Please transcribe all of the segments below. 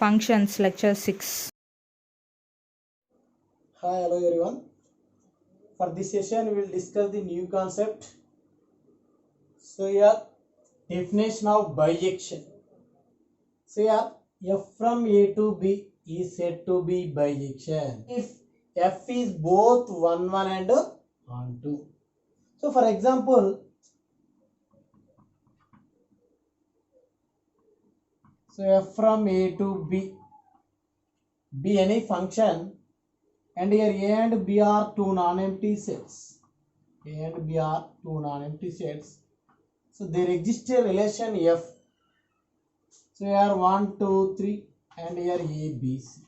Functions, Lecture 6. Hi, hello everyone. For this session, we will discuss the new concept. So here, definition of bijection. So here, f from A to B is said to be bijection if f is both 1 1 and 1 2. So for example, f from A to B be any function, and here A and B are two non-empty sets. A and B are two non-empty sets. So there exists a relation f. So here 1, 2, 3 and here A, B, C.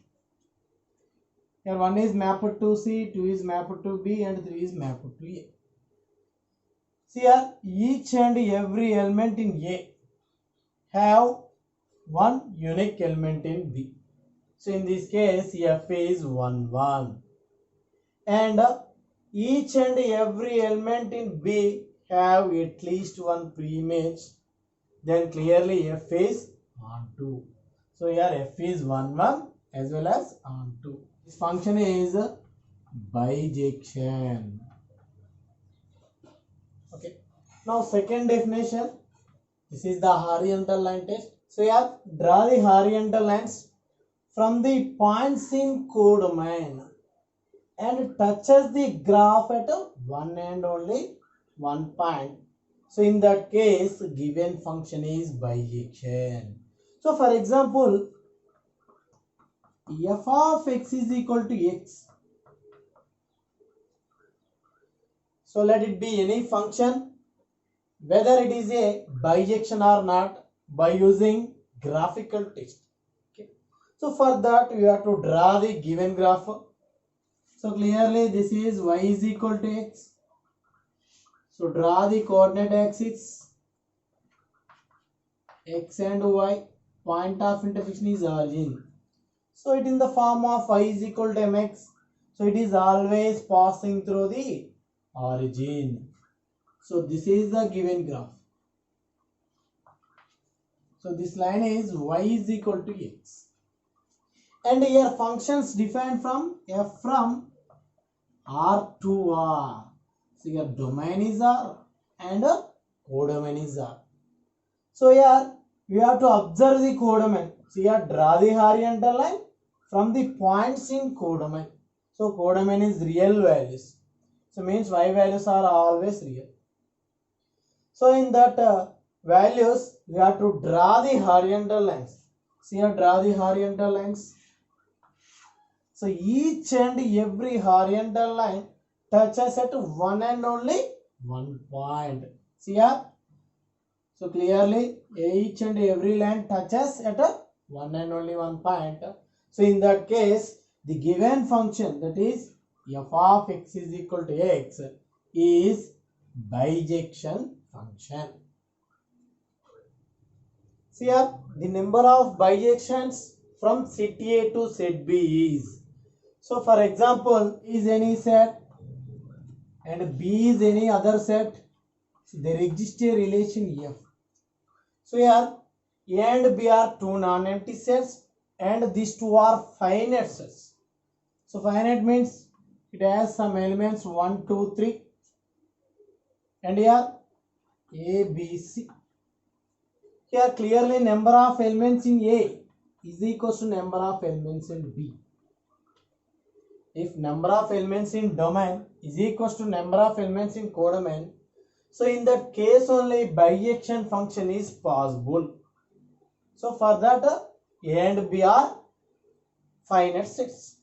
Here 1 is mapped to C, 2 is mapped to B and 3 is mapped to A. See here each and every element in A have one unique element in B. So in this case F is 1, 1. And each and every element in B have at least one pre-image. Then clearly F is on 2. So here F is 1, 1 as well as on 2. This function is bijection. Okay. Now second definition. This is the horizontal line test. So here draw the horizontal lines from the points in codomain and touches the graph at one and only one point. So in that case, given function is bijection. So for example, f of x is equal to x. So let it be any function, whether it is a bijection or not, by using graphical test. Okay. So for that, we have to draw the given graph. So clearly this is y is equal to x. So draw the coordinate axis x and y. Point of intersection is origin. So it in the form of y is equal to mx. So it is always passing through the origin. So this is the given graph. So this line is y is equal to x. And here functions defined from f from R to R. So your domain is R and codomain is R. So here we have to observe the codomain. So here draw the horizontal line from the points in codomain. So codomain is real values. So means y values are always real. So in that values we have to draw the horizontal lines. So here draw the horizontal lines. So each and every horizontal line touches at one and only one point. See here. So clearly each and every line touches at one and only one point. So in that case, the given function, that is f of x is equal to x, is bijection function. See here, the number of bijections from set A to set B is. So for example, is any set and B is any other set, so there exists a relation F. So here A and B are two non-empty sets and these two are finite sets. So finite means it has some elements 1, 2, 3 and here A, B, C. Here clearly number of elements in A is equal to number of elements in B. If number of elements in domain is equal to number of elements in codomain, so in that case only bijection function is possible. So for that A and B are finite sets.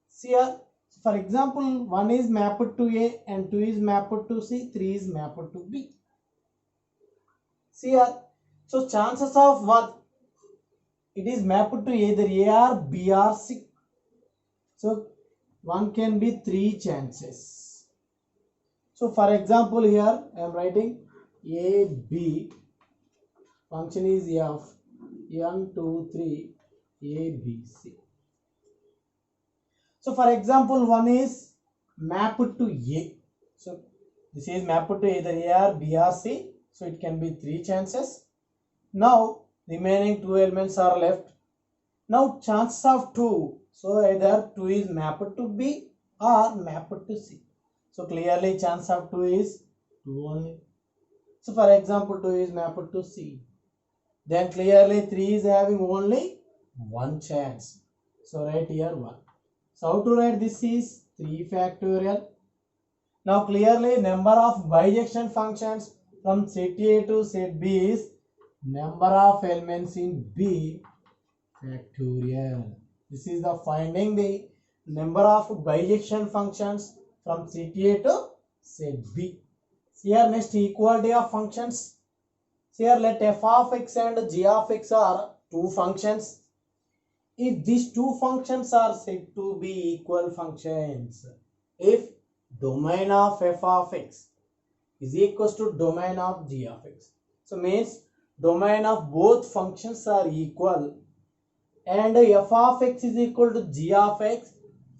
See here, for example, 1 is mapped to A and 2 is mapped to C, 3 is mapped to B. See here, so chances of what? It is mapped to either A or B or C. So one can be 3 chances. So for example, here I am writing A, B, function is f, 1, 2, 3, A, B, C. So for example, one is mapped to A. So this is mapped to either A or B or C. So it can be 3 chances. Now remaining 2 elements are left. Now chances of 2. So either 2 is mapped to B or mapped to C. So clearly chance of 2 is 2 only. So for example 2 is mapped to C. Then clearly 3 is having only one chance. So write here 1. So how to write this is 3 factorial. Now clearly number of bijection functions from set A to set B is number of elements in B factorial. This is the finding the number of bijection functions from set A to set B. Here next equality of functions. Here let f of x and g of x are two functions. If these two functions are said to be equal functions, if domain of f of x is equals to domain of g of x, so means domain of both functions are equal and f of x is equal to g of x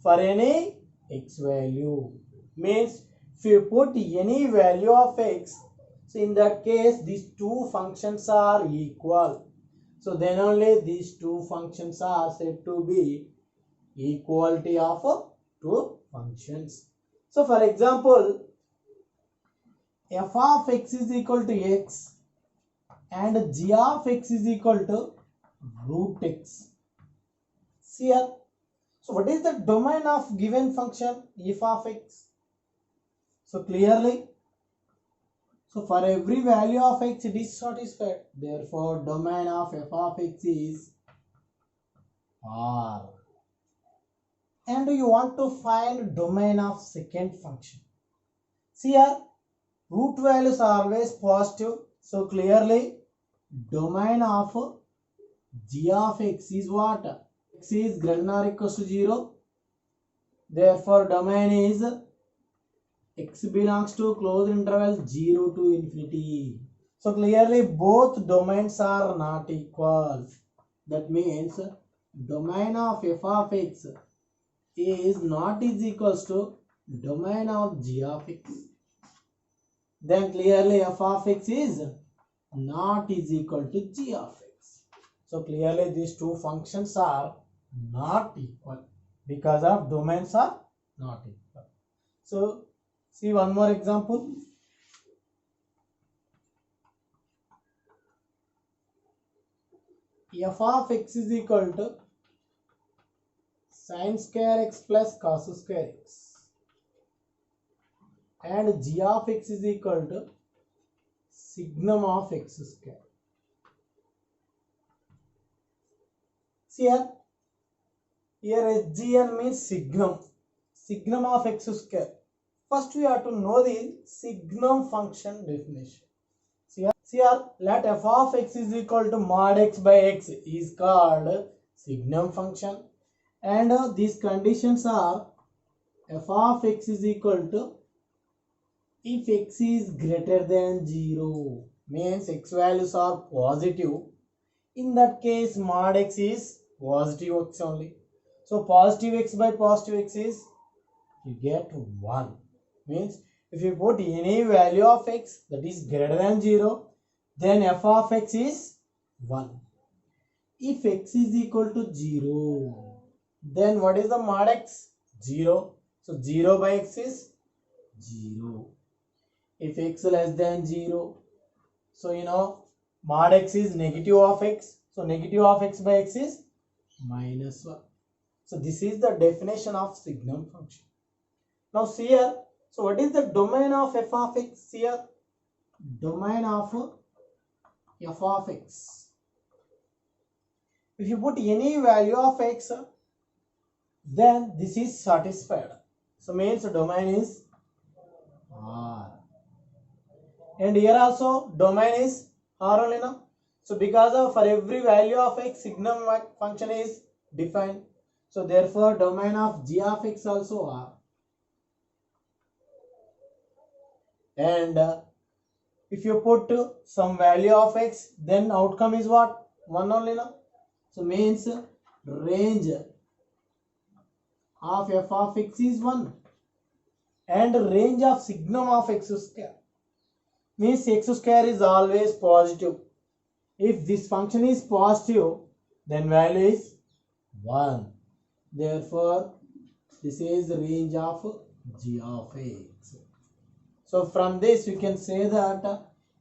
for any x value, means if you put any value of x, so in that case these two functions are equal. So then only these two functions are said to be equality of two functions. So for example, f of x is equal to x and g of x is equal to root x. See here. So what is the domain of given function f of x? So clearly, so for every value of x it is satisfied. Therefore, domain of f of x is R. And you want to find domain of second function. See here, root values are always positive. So clearly, domain of g of x is what? X is greater than or equal to 0. Therefore, domain is x belongs to closed interval 0 to infinity. So clearly both domains are not equal. That means domain of f of x is not is equals to domain of g of x. Then clearly f of x is not is equal to g of x. So clearly these two functions are not equal because of domains are not equal. So see one more example. F of x is equal to sin square x plus cos square x and g of x is equal to signum of x square. See here SGN means signum of x square. First we have to know the signum function definition. See here, let f of x is equal to mod x by x is called signum function, and these conditions are f of x is equal to if x is greater than 0, means x values are positive. In that case mod x is positive x only. So positive x by positive x is you get 1, means if you put any value of x that is greater than 0, then f of x is 1. If x is equal to 0, then what is the mod x? 0. So 0 by x is 0. If x less than 0, so you know mod x is negative of x. So negative of x by x is minus 1. So this is the definition of signum function. Now see here, so what is the domain of f of x here? Domain of f of x. If you put any value of x, then this is satisfied. So means the domain is R. And here also domain is R only now. So because of for every value of x, signum function is defined. So therefore domain of g of x also R. And if you put some value of x, then outcome is what? 1 only now. So means range of f of x is 1 and range of signum of x square, means x square is always positive. If this function is positive, then value is 1. Therefore, this is the range of g of x. So from this we can say that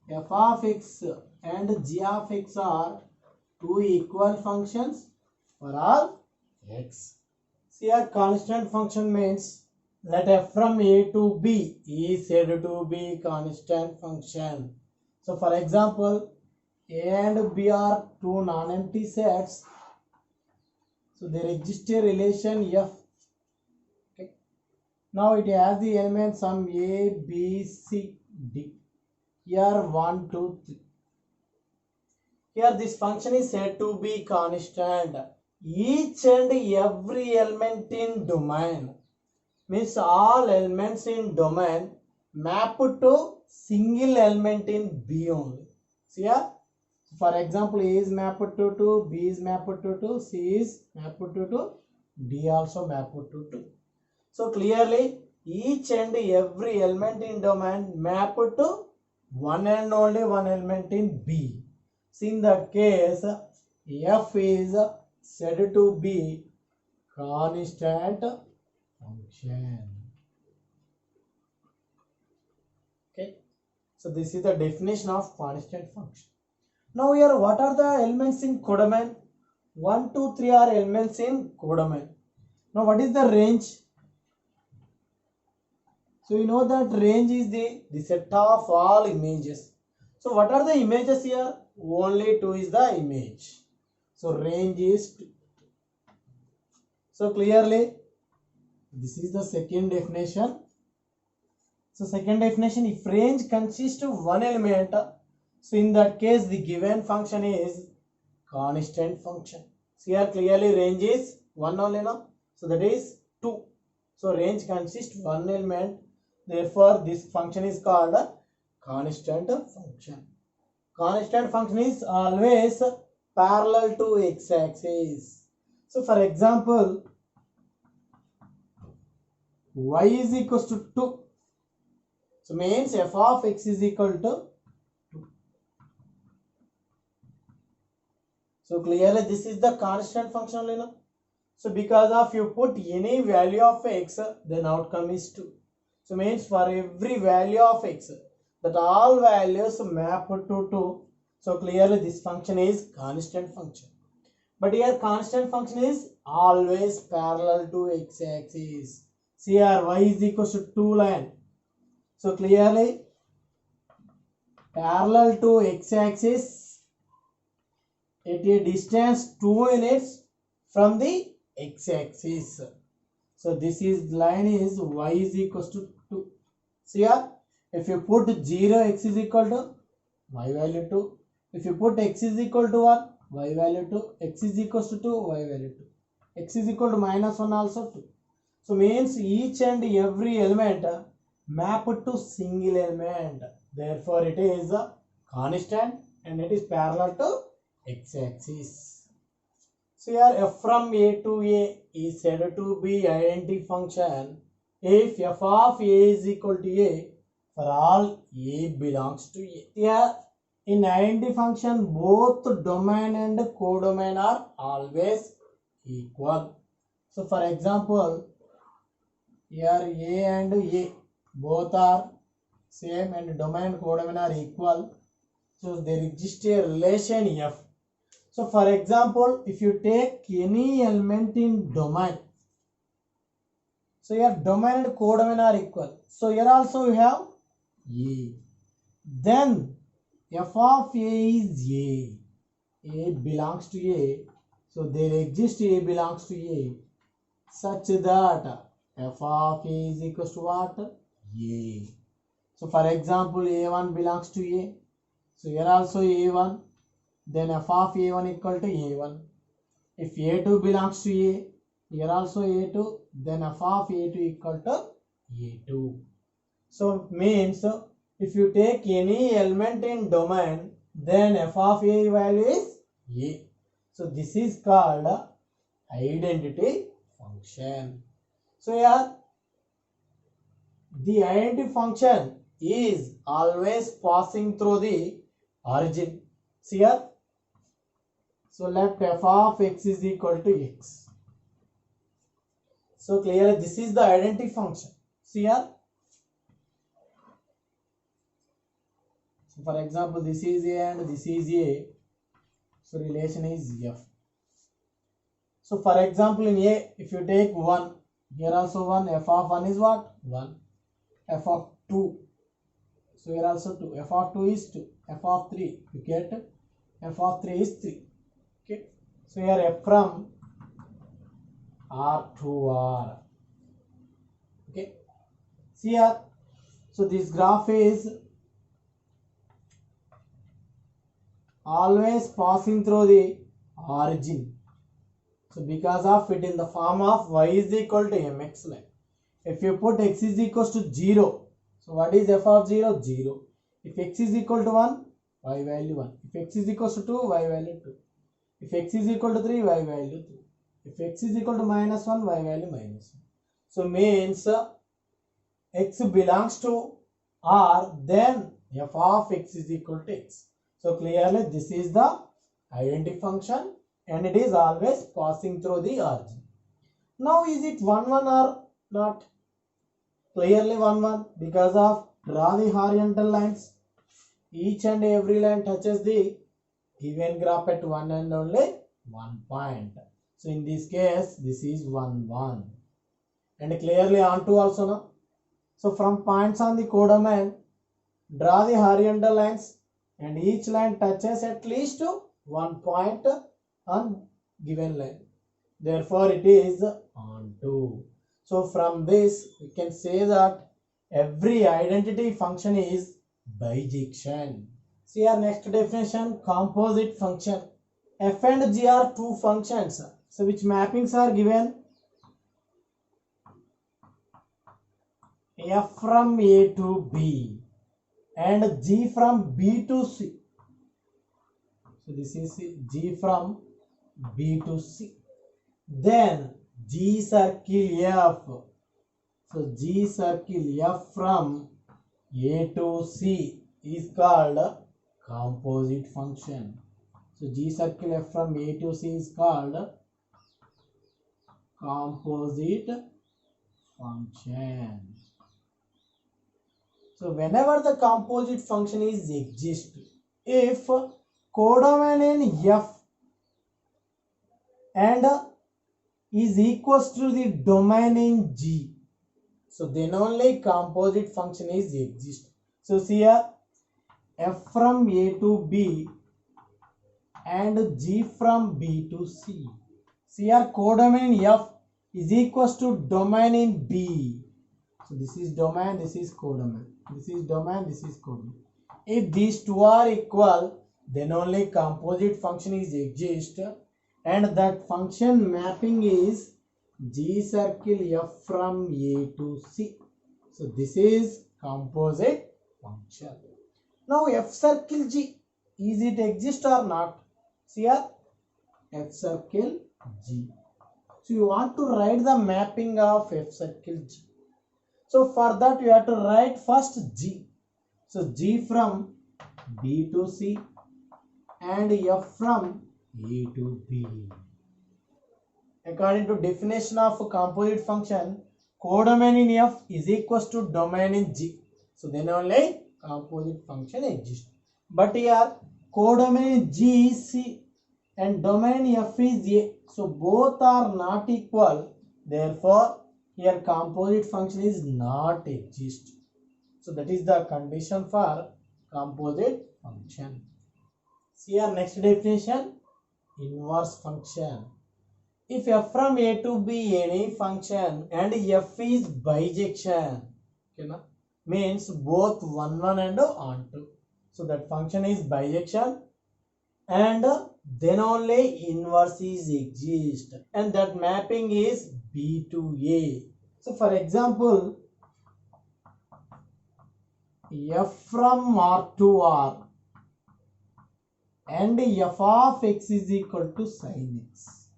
f of x and g of x are two equal functions for all x. See, a constant function means let f from a to b is said to be constant function. So for example, a and b are two non-empty sets. So there exists a relation f. Okay. Now it has the elements some a, b, c, d. Here 1, 2, 3. Here this function is said to be constant. Each and every element in domain means all elements in domain map to single element in B only. See here? For example, A is mapped to 2, B is mapped to 2, C is mapped to 2, D also mapped to 2. So clearly each and every element in domain mapped to one and only one element in B. So in that case, f is said to be constant function. Okay. So this is the definition of constant function. Now here, what are the elements in codomain? 1, 2, 3 are elements in codomain. Now what is the range? So you know that range is the set of all images. So what are the images here? Only 2 is the image. So range is 2. So clearly this is the second definition. So second definition, if range consists of one element, so in that case the given function is constant function. So here clearly range is 1 only now. So that is 2. So range consists of one element. Therefore this function is called a constant function. Constant function is always parallel to x-axis. So for example, y is equals to 2. So means f of x is equal to 2. So clearly this is the constant function only now. So because of you put any value of x, then outcome is 2. So means for every value of x, that all values map to 2. So clearly this function is constant function. But here constant function is always parallel to x-axis. See here y is equal to 2 line. So clearly parallel to x-axis at a distance 2 units from the x-axis. So this is line is y is equal to 2. See here, if you put 0, x is equal to y value 2. If you put x is equal to 1, y value 2. X is equal to 2, y value 2. X is equal to minus 1 also 2. So means each and every element map to single element. Therefore it is constant and it is parallel to x-axis. So here f from a to a is said to be identity function if f of a is equal to a for all a belongs to a. Here in identity function both domain and codomain are always equal. So for example, here a and a both are same and domain codomain are equal. So there exists a relation f. So for example, if you take any element in domain, so here domain and codomain are equal. So here also you have a. Then f of a is a. A belongs to a. So there exists a belongs to a such that f of a is equal to what? A. So for example, a1 belongs to a. So here also a1. Then f of a1 equal to a1. If a2 belongs to a, here also a2, then f of a2 equal to a2. So means if you take any element in domain, then f of a value is a. So this is called identity function. So here the identity function is always passing through the origin. See here. So let f of x is equal to x. So clearly this is the identity function. See here. So for example, this is A and this is A. So relation is F. So for example, in A, if you take 1, here also 1, f of 1 is what? 1. F of 2. So here also 2. F of 2 is 2. F of 3, you get f of 3 is 3. Okay. So here f from R to R. Okay. See here. So this graph is always passing through the origin. So because of it in the form of y is equal to mx line. If you put x is equal to 0, so what is f of 0? 0. If x is equal to 1, y value 1. If x is equal to 2, y value 2. If x is equal to 3, y value 3. If x is equal to minus 1, y value minus 1. So means x belongs to R, then f of x is equal to x. So clearly this is the identity function and it is always passing through the origin. Now is it 1 1 or not? Clearly 1 1 because of draw the horizontal lines. Each and every line touches the given graph at one and only one point. So in this case, this is 1 1 and clearly onto also now. So from points on the codomain, draw the horizontal lines and each line touches at least one point on given line. Therefore, it is onto. So from this, we can say that every identity function is bijection. See our next definition, composite function. F and G are two functions. So which mappings are given? F from A to B and G from B to C. So this is G from B to C. Then G circle F. So G circle F from A to C is called composite function. So G circle F from A to C is called composite function. So whenever the composite function is exist, if codomain in F and is equals to the domain in G, so then only composite function is exist. So see here, F from A to B and G from B to C. See here, codomain in F is equals to domain in B. So this is domain, this is codomain. This is domain, this is codomain. If these two are equal, then only composite function is exist, and that function mapping is G circle F from A to C. So this is composite function. Now F circle G, is it exist or not? See here, F circle G. So you want to write the mapping of F circle G. So for that you have to write first G. So G from B to C and F from A to B. According to definition of composite function, codomain in F is equals to domain in G. So then only composite function exists. But here codomain in G is C and domain F is A. So both are not equal. Therefore, here composite function is not exist. So that is the condition for composite function. See our next definition, inverse function. If F from A to B any function and F is bijection, okay, na? Means both 1 1 and onto. So that function is bijection and then only inverse is exist and that mapping is B to A. So for example, F from R to R and F of x is equal to sin x.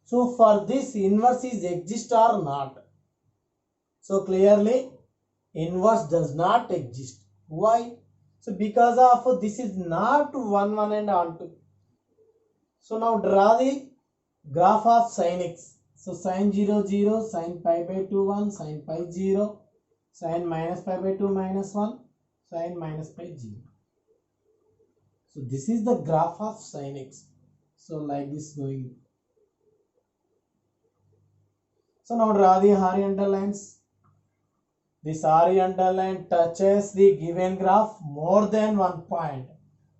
So for this inverse is exist or not? So clearly inverse does not exist. Why? So because of this is not 1 1 and onto. So now draw the graph of sin x. So sin 0 0, sin pi by 2 1, sin pi 0, sin minus pi by 2 minus 1, sin minus pi 0. So this is the graph of sin x. So like this going. So now draw the horizontal lines. This horizontal line touches the given graph more than one point.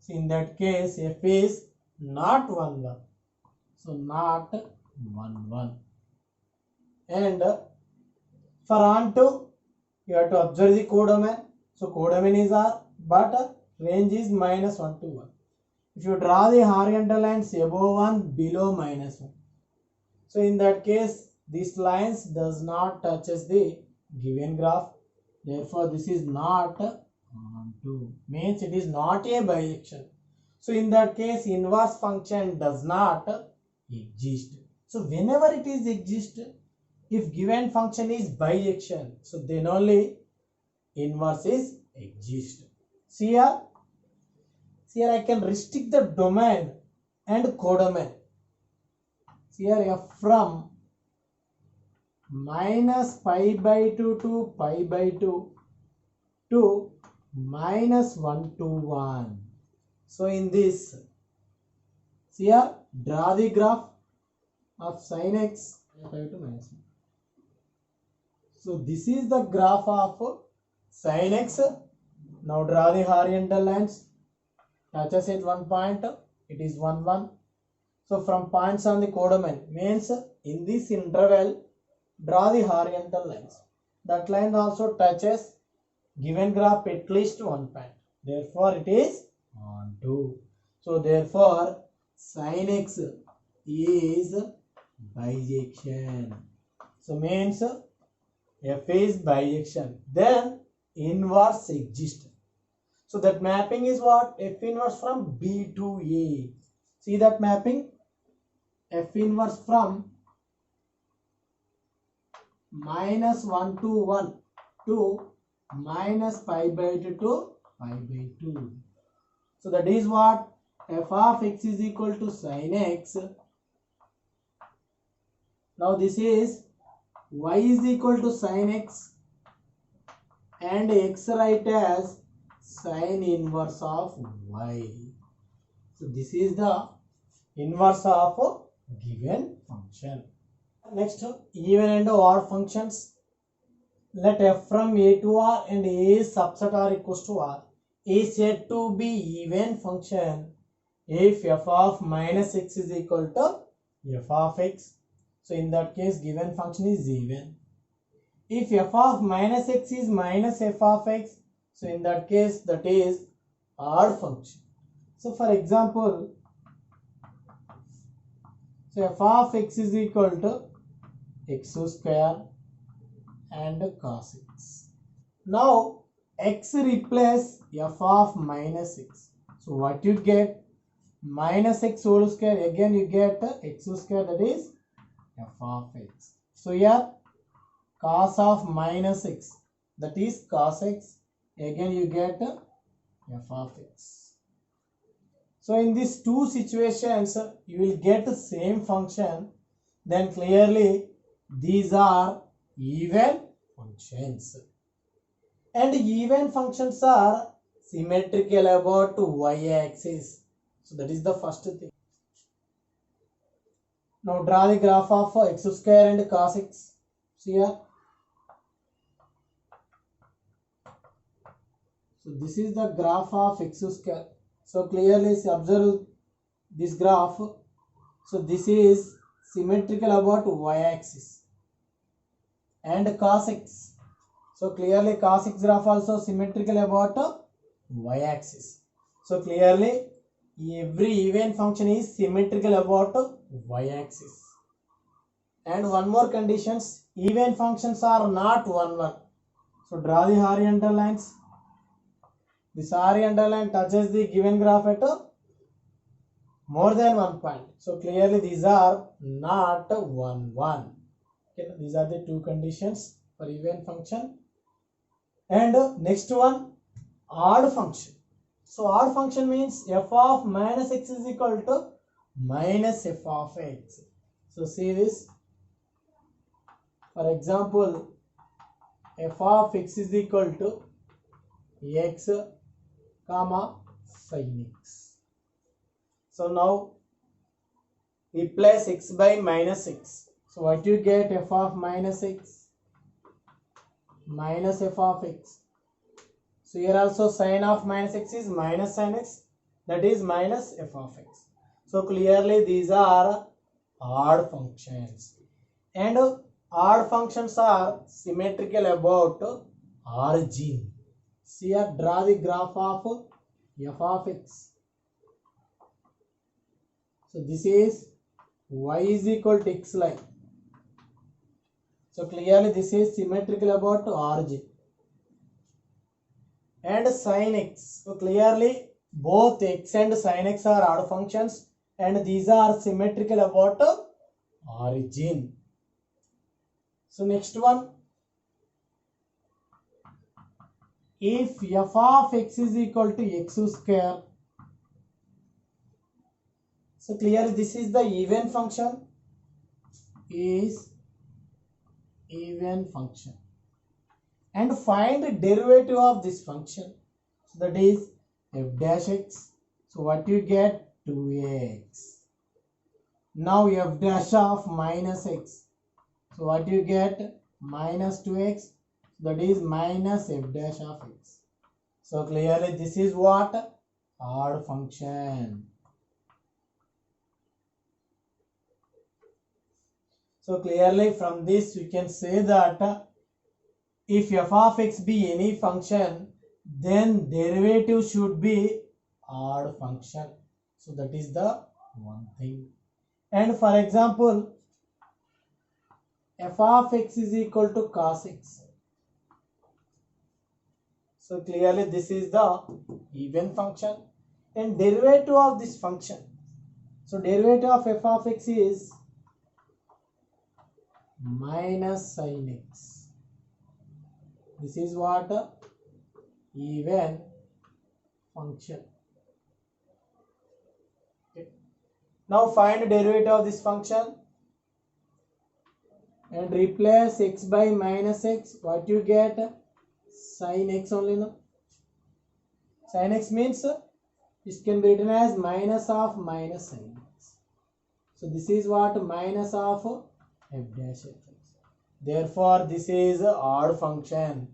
So in that case, f is not 1 1. So not 1 1. And for onto, you have to observe the codomain. So codomain is R, but range is minus 1 to 1. If you draw the horizontal lines above 1, below minus 1. So in that case, these lines does not touches the given graph. Therefore, this is not onto. Means it is not a bijection. So in that case, inverse function does not exist. So whenever it is exist, if given function is bijection, so then only inverse is exist. See here I can restrict the domain and codomain. See here f from minus pi by 2 to pi by 2 to minus 1 to 1. So in this, see here, draw the graph of sin x to minus 1. So this is the graph of sin x. Now draw the horizontal lines. Touches at one point, it is 1 1. So from points on the codomain means in this interval, draw the horizontal lines. That line also touches given graph at least one point. Therefore, it is onto. So therefore, sin x is bijection. So means f is bijection. Then inverse exists. So that mapping is what? F inverse from B to A. See that mapping? F inverse from minus 1 to 1 to minus pi by 2 to pi by 2. So that is what? F of x is equal to sin x. Now this is y is equal to sin x and x write as sin inverse of y. So this is the inverse of a given function. Next, even and odd functions. Let f from a to r and a is subset r equals to r is said to be even function if f of minus x is equal to f of x. So in that case, given function is even. If f of minus x is minus f of x, so in that case, that is odd function. So for example, so f of x is equal to x square and cos x. Now x replace f of minus x. So what you get? Minus x whole square, again you get x square, that is f of x. So here cos of minus x, that is cos x, again you get f of x. So in these two situations you will get the same function, then clearly these are even functions. And even functions are symmetrical about y-axis. So that is the first thing. Now draw the graph of x square and cos x. See here. So this is the graph of x square. So clearly observe this graph. So this is symmetrical about y-axis and cos x. So clearly cos x graph also symmetrical about y-axis. So clearly every even function is symmetrical about y-axis. And one more conditions, even functions are not 1 1. So draw the horizontal lines. This horizontal line touches the given graph at more than one point. So clearly these are not 1 1. Okay, these are the two conditions for even function. And next one, odd function. So odd function means f of minus x is equal to minus f of x. So see this. For example, f of x is equal to x comma sin x. So now replace x by minus x. So what you get? F of minus x minus f of x. So here also sin of minus x is minus sin x, that is minus f of x. So clearly these are odd functions, and odd functions are symmetrical about origin. See here, draw the graph of f of x. So this is y is equal to x line. So clearly this is symmetrical about origin. And sin x. So clearly both x and sin x are odd functions, and these are symmetrical about origin. So next one, if f of x is equal to x square, so clearly this is the even function, is even function, and find the derivative of this function. So that is f dash x. So what you get? 2x. Now f dash of minus x. So what you get? Minus 2x. That is minus f dash of x. So clearly this is what? Odd function. So clearly from this we can say that if f of x be any function, then derivative should be odd function. So that is the one thing. And for example, f of x is equal to cos x. So clearly this is the even function, and derivative of this function. So derivative of f of x is minus sin x. This is what? Even function. Okay. Now find derivative of this function and replace x by minus x. What you get? Sin x only, no? Sin x means this can be written as minus of minus sin x. So this is what? Minus of f dash f x. Therefore this is a odd function.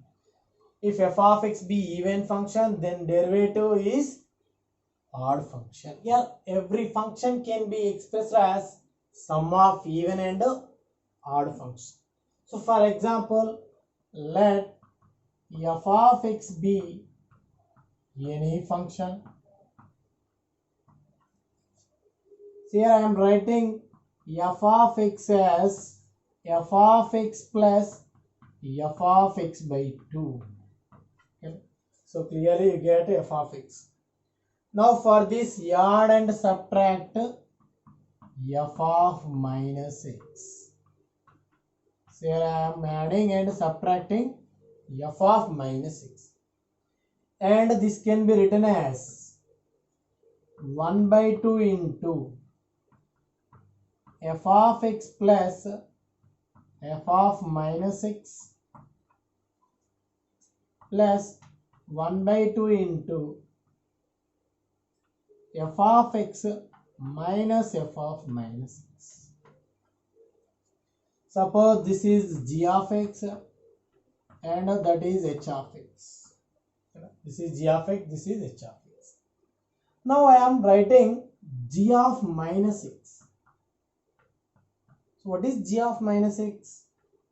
If f of x be even function, then derivative is odd function. Yeah, every function can be expressed as sum of even and odd function. So for example, let f of x be any function. So here I am writing f of x as f of x plus f of x by 2. Okay. So clearly you get f of x. Now for this, add and subtract f of minus x. So here I am adding and subtracting f of minus x. And this can be written as 1 by 2 into f of x plus f of minus x plus 1 by 2 into f of x minus f of minus x. Suppose this is g of x and that is h of x. This is g of x, this is h of x. Now I am writing g of minus x. So what is g of minus x?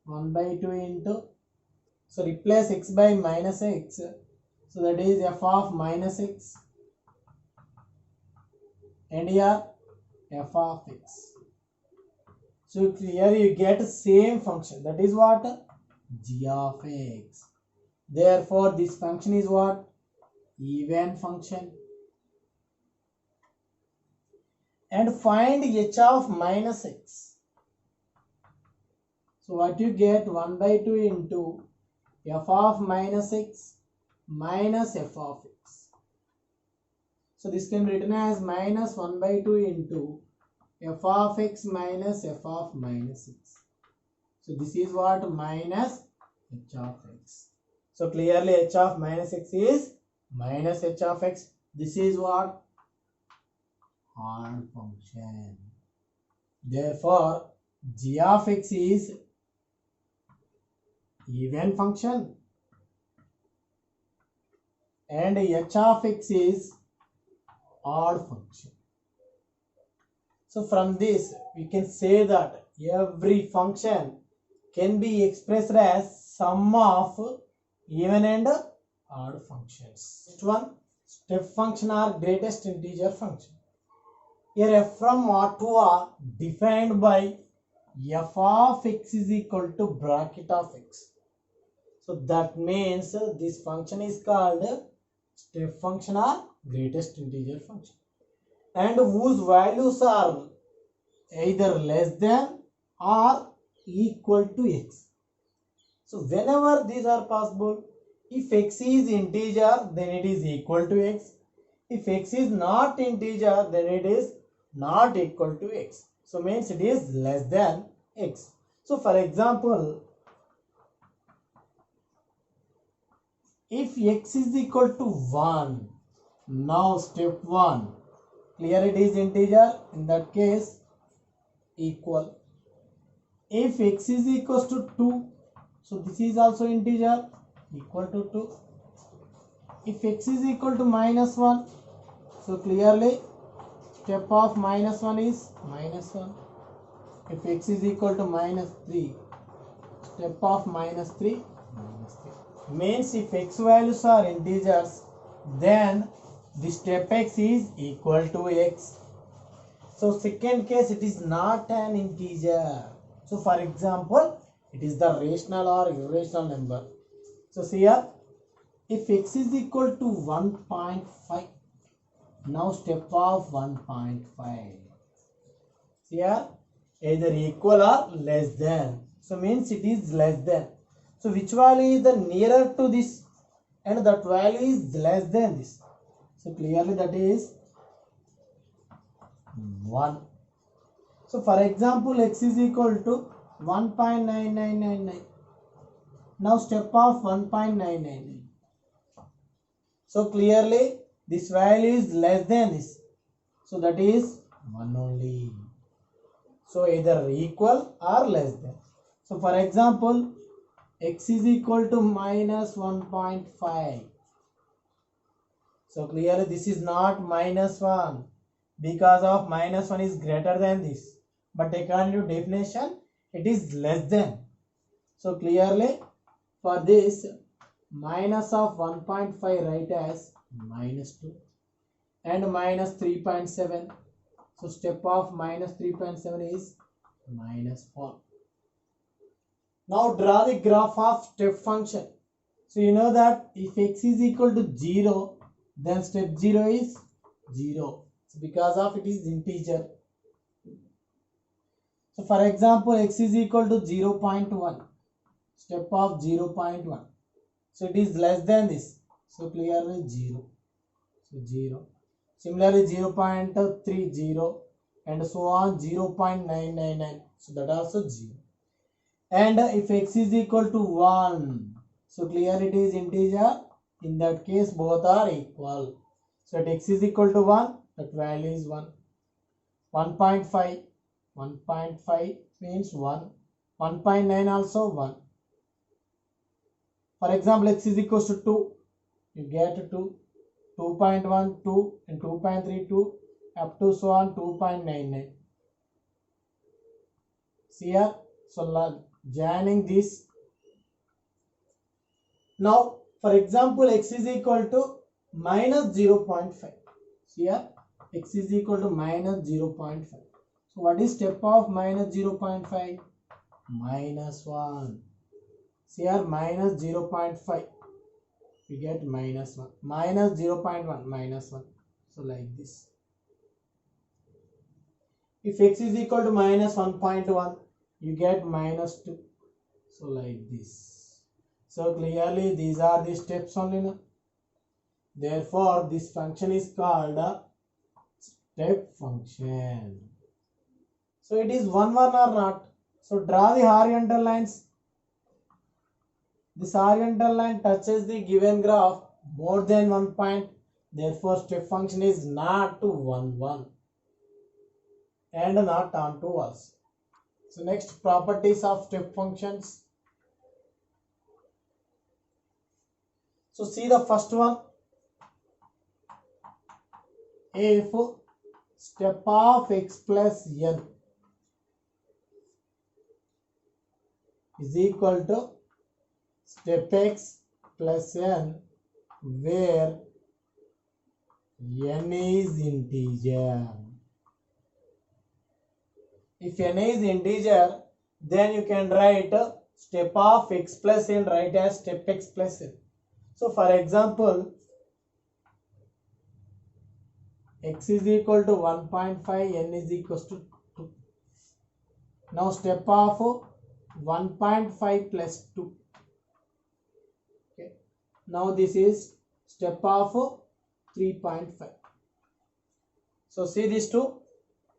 1 by 2 into, so replace x by minus x. So that is f of minus x, and here f of x. So here you get same function, that is what? G of x. Therefore this function is what? Even function. And find h of minus x. So what you get? 1 by 2 into f of minus x minus f of x. So this can be written as minus 1 by 2 into f of x minus f of minus x. So this is what? Minus h of x. So clearly h of minus x is minus h of x. This is what? Odd function. Therefore, g of x is even function and h of x is odd function. So from this we can say that every function can be expressed as sum of even and odd functions. Next one, step function or greatest integer function. Here f from R to R defined by f of x is equal to bracket of x. So that means this function is called step function or greatest integer function, and whose values are either less than or equal to x. So whenever these are possible, if x is integer, then it is equal to x. If x is not integer, then it is not equal to x. So means it is less than x. So for example, if x is equal to 1, now step 1, clear it is integer, in that case equal. If x is equals to 2, so this is also integer, equal to 2. If x is equal to minus 1, so clearly step of minus 1 is minus 1. If x is equal to minus 3, step of minus 3, minus 3. Means if x values are integers, then the step x is equal to x. So second case, it is not an integer. So for example, it is the rational or irrational number. So see here, if x is equal to 1.5, now step of 1.5. See here, either equal or less than. So means it is less than. So which value is the nearer to this, and that value is less than this. So clearly that is 1. So for example, x is equal to 1.9999. Now step of 1.999. So clearly this value is less than this. So that is 1 only. So either equal or less than. So for example, x is equal to minus 1.5. So clearly this is not minus 1, because of minus 1 is greater than this. But according to definition, it is less than. So clearly for this, minus of 1.5 write as minus 2 and minus 3.7. So step of minus 3.7 is minus 4. Now draw the graph of step function. So you know that if x is equal to 0, then step 0 is 0. So because of it is integer. So for example, x is equal to 0.1. Step of 0.1. So it is less than this. So clearly 0. So 0. Similarly 0.30 and so on 0.999. So that also 0. And if x is equal to 1, so clearly it is integer. In that case both are equal. So at x is equal to 1, that value is 1. 1.5. 1.5 means 1. 1.9 also 1. For example, x is equals to 2. You get 2. 2.1, 2 and 2.32 up to so on 2.99. See here. So joining this. Now for example, x is equal to minus 0.5. See here, x is equal to minus 0.5. So what is step of minus 0.5? Minus 1. See here, minus 0.5. We get minus 1. Minus 0.1, minus 1. So like this. If x is equal to minus 1.1, you get minus 2. So like this. So clearly these are the steps only now. Therefore this function is called a step function. So it is 1 1 or not? So draw the horizontal lines. This horizontal line touches the given graph more than one point. Therefore, step function is not to 1, 1 and not onto us. So next, properties of step functions. So see the first one. If step of x plus n is equal to step x plus n where n is integer. If n is integer, then you can write step of x plus n, write as step x plus n. So for example, x is equal to 1.5, n is equal to 2. Now step of 1.5 plus 2. Okay. Now this is step of 3.5. So see these two.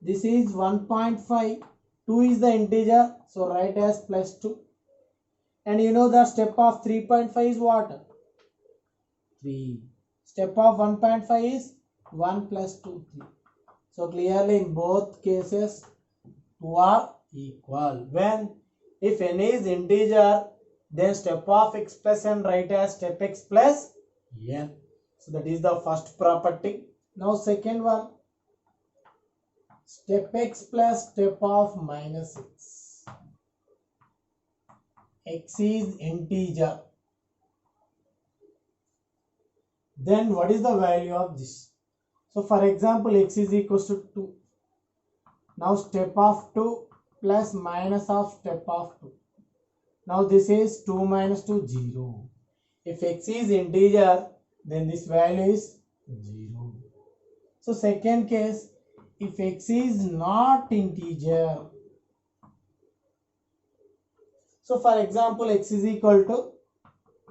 This is 1.5. 2 is the integer. So write as plus 2. And you know the step of 3.5 is what? 3. Step of 1.5 is 1 plus 2, 3. So clearly in both cases 2 are equal. When if n is integer, then step of x plus n write as step x plus n. So that is the first property. Now second one, step x plus step of minus x. X is integer. Then what is the value of this? So for example, x is equal to 2. Now step of 2 plus minus of step of 2. Now this is 2 minus 2, 0. If x is integer, then this value is 0. So second case, if x is not integer. So for example, x is equal to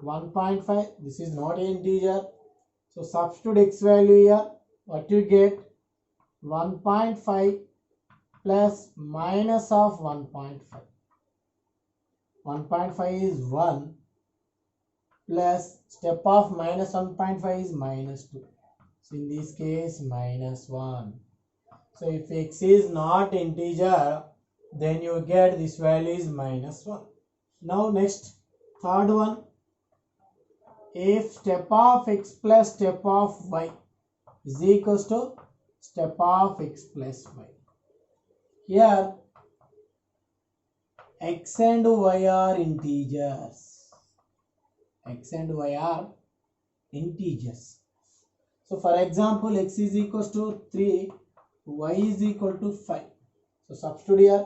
1.5. This is not an integer. So substitute x value here. What you get? 1.5 plus minus of 1.5. 1.5 is 1 plus step of minus 1.5 is minus 2. So in this case minus 1. So if x is not integer, then you get this value is minus 1. Now next, third one. If step of x plus step of y is equals to step of x plus y. Here x and y are integers. X and y are integers. So for example, x is equals to 3, y is equal to 5. So substitute here.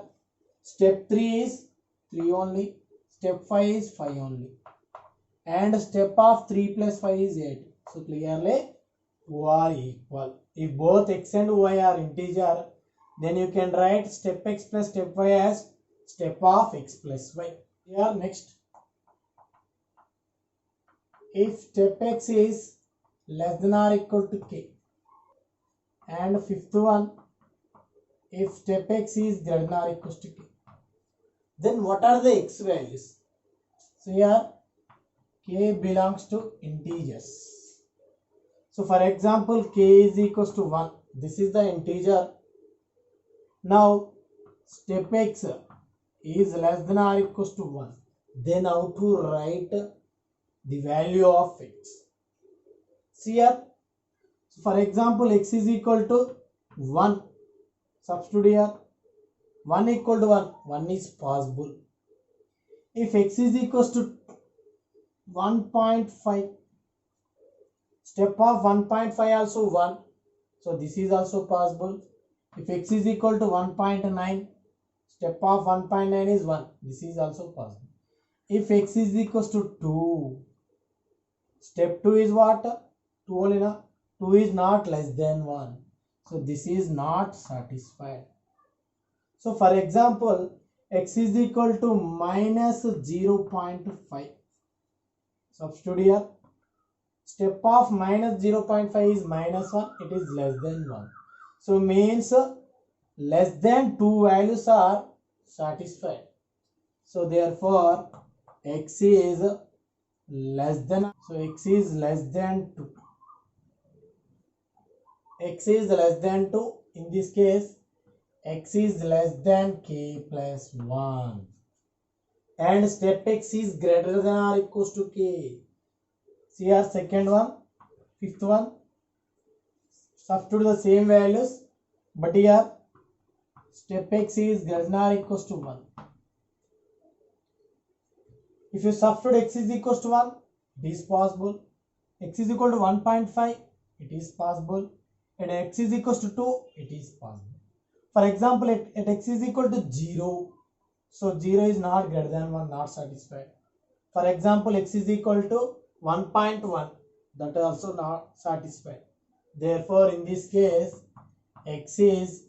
Step 3 is 3 only. Step 5 is 5 only. And step of 3 plus 5 is 8. So clearly 2 are equal. If both x and y are integer, then you can write step x plus step y as step of x plus y. Here next. If step x is less than or equal to k. And fifth one, if step x is greater than or equal to k. Then what are the x values? So here k belongs to integers. So for example, k is equals to 1. This is the integer. Now step x is less than or equals to 1. Then how to write the value of x? See here. So for example, x is equal to 1. Substitute here. 1 equal to 1. 1 is possible. If x is equals to 1.5, step of 1.5 also 1. So this is also possible. If x is equal to 1.9, step of 1.9 is 1. This is also possible. If x is equals to 2, step 2 is what? 2 only, na? 2 is not less than 1. So this is not satisfied. So for example, x is equal to minus 0.5. Substitute here. Step of minus 0.5 is minus 1. It is less than 1. So means less than 2 values are satisfied. So therefore x is less than, so x is less than 2. X is less than 2. In this case, x is less than k plus 1. And step x is greater than or equals to k. See our second one, fifth one. Substitute the same values, but here step x is greater than or equals to 1. If you substitute x is equals to 1, it is possible. X is equal to 1.5, it is possible. And x is equals to 2, it is possible. For example, at x is equal to 0, so 0 is not greater than 1, not satisfied. For example, x is equal to 1.1, that is also not satisfied. Therefore, in this case, x is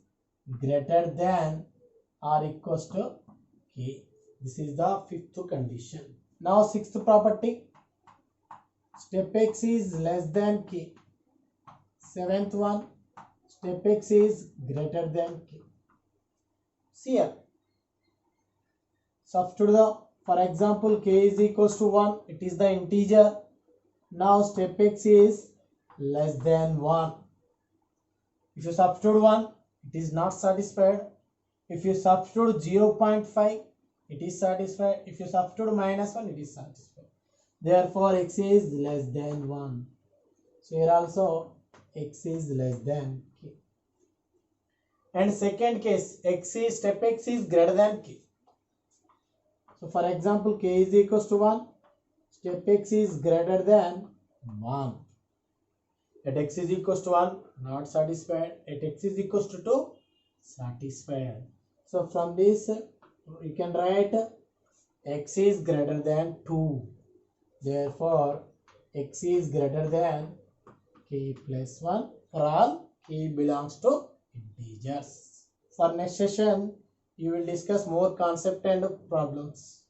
greater than or equals to k. This is the fifth condition. Now, sixth property, step x is less than k. Seventh one, step x is greater than k. See here, substitute the, for example, k is equals to 1, it is the integer. Now step x is less than 1. If you substitute 1, it is not satisfied. If you substitute 0.5, it is satisfied. If you substitute minus 1, it is satisfied. Therefore, x is less than 1. So here also x is less than k. And second case, step x is greater than k. So for example, k is equals to 1, step x is greater than 1. At x is equals to 1, not satisfied. At x is equals to 2, satisfied. So from this, you can write x is greater than 2. Therefore, x is greater than k plus 1 for all k belongs to integers. For next session, you will discuss more concept and problems.